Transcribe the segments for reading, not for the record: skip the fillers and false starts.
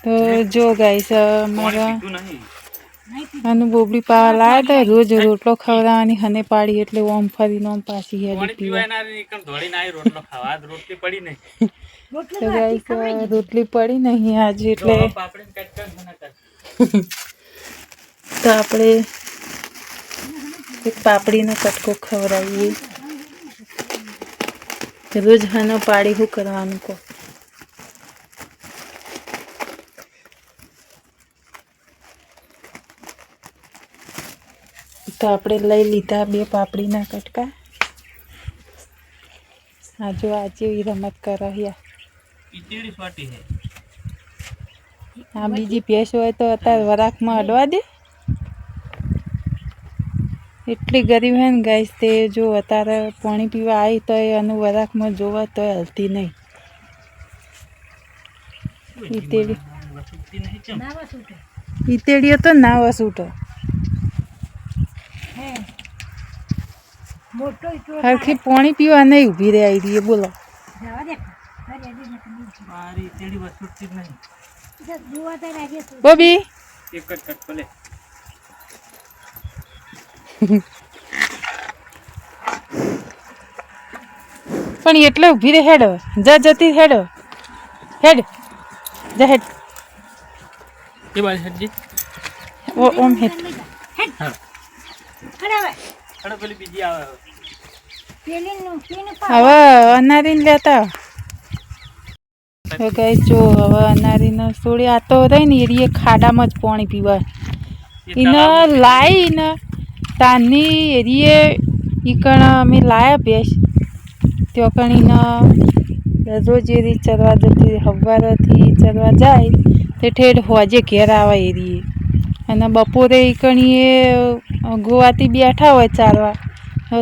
તો જો ગાઈસ મારા આનું બોબડી પાવા લાયા હતા રોજ રોટલો ખવડાવવાની હને પાડી એટલે ઓમ ફરીને ઓમ પાછી હેડી પીવા તો ગાઈસ રોટલી પડી નહીં આજે એટલે તો આપણે એક પાપડીનો કટકો ખવડાવીએ રોજ હનો પાડી શું કરવાનું કહો તો આપણે લઈ લીધા 2 પાપડીના કટકા આજે એવી રમત કર્યા આ બીજી ભેંસ હોય તો અત્યારે વરાકમાં અડવા દે એટલી ગરીબ હે ને ગાઈસ તે જો અત્યારે પાણી પીવા આવી તો એનું વરાકમાં જોવા તો હલતી નહીં ઈતેડીઓ તો ના વસૂટો હરખી પાણી પીવા નહીં ઊભી રહે આવી રહી બોલો બોબી એક જ કટ લે પણ એટલે ઊભી રહે હેડ જતી હેડ હેડ જા હેડ એ બાજુ હેડજી ઓ ઓમ હેડ હા પેલી બીજી આવે હવે અનારીને લેતા ગાઈસ જો હવે અનારીને છોડી આ તો રહી ને એરીએ ખાડામાં જ પાણી પીવા એને લાવી ને તાની એરીએ ઈકણ અમે લાયા ભેંસ ત્યાં કણીને રોજ એરી ચરવા જતી સવારથી ચરવા જાય તે ઠેઠ હોજે ઘેર આવે એરીએ અને બપોરે ઈકણીએ ગોવાથી બેઠા હોય ચાલવા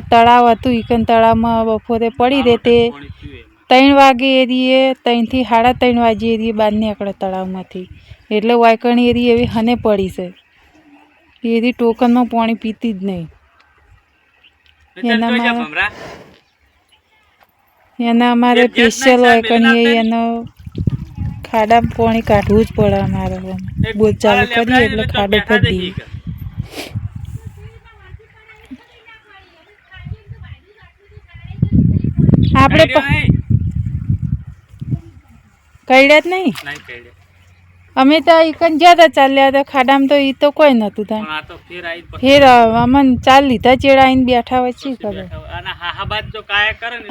તળાવ હતું ઈકણ તળાવમાં બપોરે પડી રહે તે 3 વાગે એરીએ 3 થી 3:30 વાગે એરીએ બહાર નીકળે તળાવમાંથી એટલે વાયકણી એરી એવી હને પડી છે એરી ટોકનમાં પાણી પીતી જ નહીં એના અમારે સ્પેશિયલ વાયકણી એનો ખાડામાં પાણી કાઢવું જ પડે અમારે બોર ચાલુ કરીએ એટલે ખાડો ભરી આપણે કઈડ્યા જ નહીં અમે તો ઈકન જ્યાં હતા ચાલ્યા હતા ખાડામાં તો એ તો કોઈ નતું થાય ફેર અમને ચાલ લીધા ચેડા આવીને બેઠા હોય છે ખબર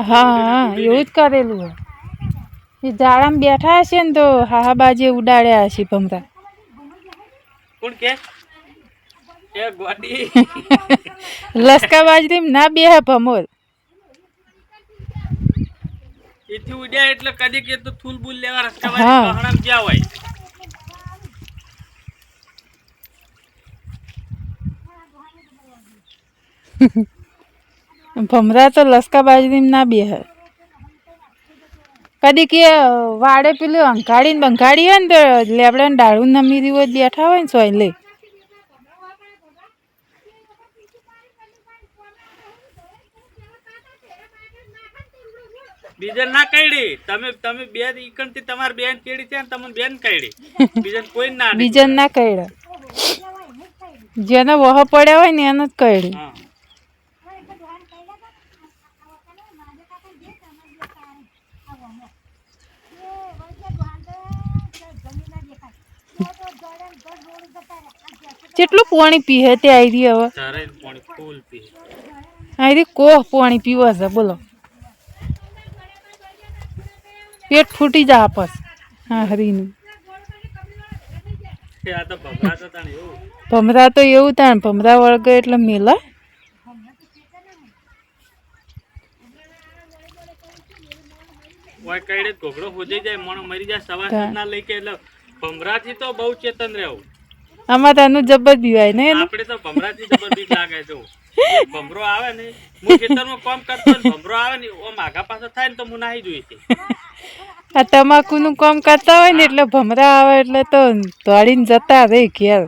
હા હા એવું જ કરેલું હોય એ ઝાડામાં બેઠા હશે ને તો હાહાબાજે ઉડાડ્યા હશે ભમરા લસકા બાજરી ના બે ભમોર એથી ઉડ્યા એટલે કદી કે તો થૂલ બુલ લેવા રસ્તા બાજુ પહાડમ ગયા હોય ભમરા તો લસકા બાજરી ના બે કદી કે વાડે પેલું અંકાડીને બંકાડી હોય ને તો લેબડા ને ડાળું નમી રહ્યું હોય બેઠા હોય ને સોય લે બીજન ના કઈડી તમે તમે બે ઈકણ થી તમાર બેન કેડી છે ને તમને બેન કઈડી બીજન કોઈ ના બીજન ના કઈડા જેને વહ પડ્યા હોય ને એને જ કઈડી કેટલું પાણી પીએ તે આઈ હવે આઈ કોહ પાણી પીવા છે બોલો પેટ ફૂટી જા આપસ હા હરીનું ભમરા તો એવું તાણ ભમરા વળગે એટલે મેલા ઘોઘડો હોજઈ જાય મણો મરી જાય સવાર ના લઈ કે એટલે ભમરાથી તો બહુ ચેતન રહેવું અમારે આનું જબર બીવાય ને આપણે તો ભમરાથી જબર બીક લાગે જો ભમરો આવે ને હું ખેતરમાં કામ કરતો ને ભમરો આવે ને ઓ માગા પાછો થાય ને તો હું નાહી જોઈ છે આ તમાકુનું કામ કરતા હોય ને એટલે ભમરા આવે એટલે તો દોડીને જતા રે ઘેર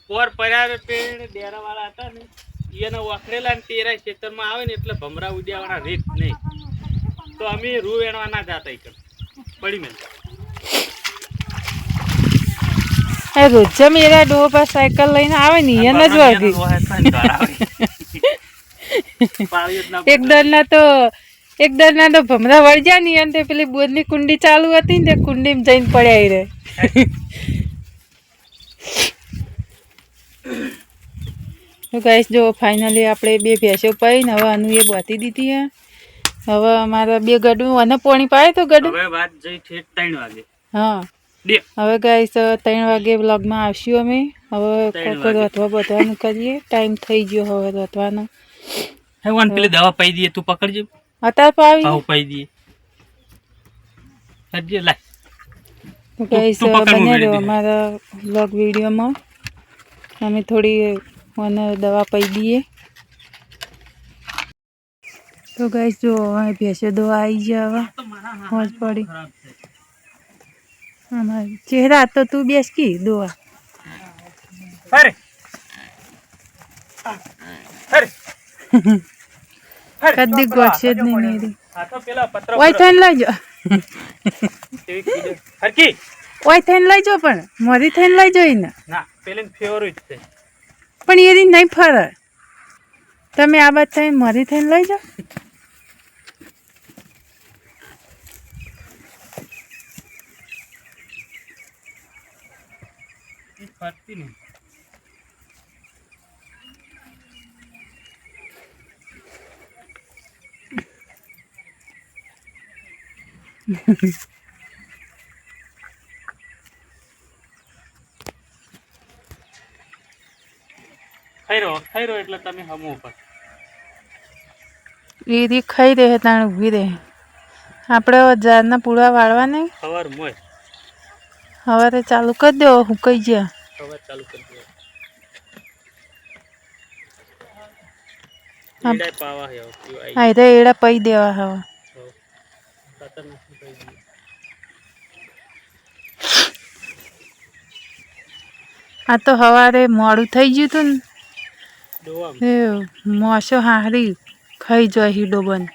પોર પર્યા પેડ ડેરા વાળા હતા ને એને વખરેલા ને તેરા ખેતરમાં આવે ને એટલે ભમરા ઉડ્યા વાળા રેત નહીં તો અમે રૂ વેણવા ના જાતા પડી મેં એ રોજ મેરા ડો પર સાયકલ લઈને આવે ને એને જ વળગી એક દરના તો ભમરા વળજ્યા ની અને પેલી બોરની કુંડી ચાલુ હતી ને તે કુંડીમાં જઈને પડ્યા રે. તો ગાઈસ જો ફાઇનલી આપણે 2 ભેંસો પાઈને હવે આનું એ બાંધી દીધી હે. હવે અમારા 2 ગડું અને પાણી પાય તો ગડું હવે વાત જઈ ઠેઠ 3 વાગે. હા હવે ગાઈસ 3 વાગે વ્લોગમાં આવશું અમે. હવે કોકો રોતવા બધાનું કરીએ. ટાઈમ થઈ ગયો હવે રોતવાનો. હે વન પેલી દવા પાઈ દઈએ તું પકડજે. અત્યારે પાવી આવ પાઈ દઈએ. હજી લાય. તો ગાઈસ બને રહ્યો અમારા વ્લોગ વિડીયોમાં. અમે થોડી મને દવા પાઈ દઈએ. તો ગાઈસ જો અહીં ભેંસો દવા આવી ગયા હવે મોજ પડી. ચહેરા તો તું બેસ કી દોવા કદી ગોઠશે જ નહીં મેરી ઓય થઈને લઈ જાઓ ઓય થઈને લઈ જાઓ પણ મોરી થઈને લઈ જાઓ ને પણ એરી નહીં ફરે તમે આ બાદ થઈને મોરી થઈને લઈ જાઓ. ફરતી નહીં ખાઈ રહ્યો એટલે તમે હમું ઉપર એ ખાઈ રહે તાણ ઊભી રહે. આપણે ઝાડના પૂળા વાળવા નહીં સવાર મોય સવારે ચાલુ કરી દો હુકાઈ ગયા. સવાર ચાલુ કરી દો. હા એ એડા પઈ દેવા હવે. આ તો સવારે મોડું થઈ ગયું હતું ને મોસો હારી ખાઈ જાય હીડો બંધ.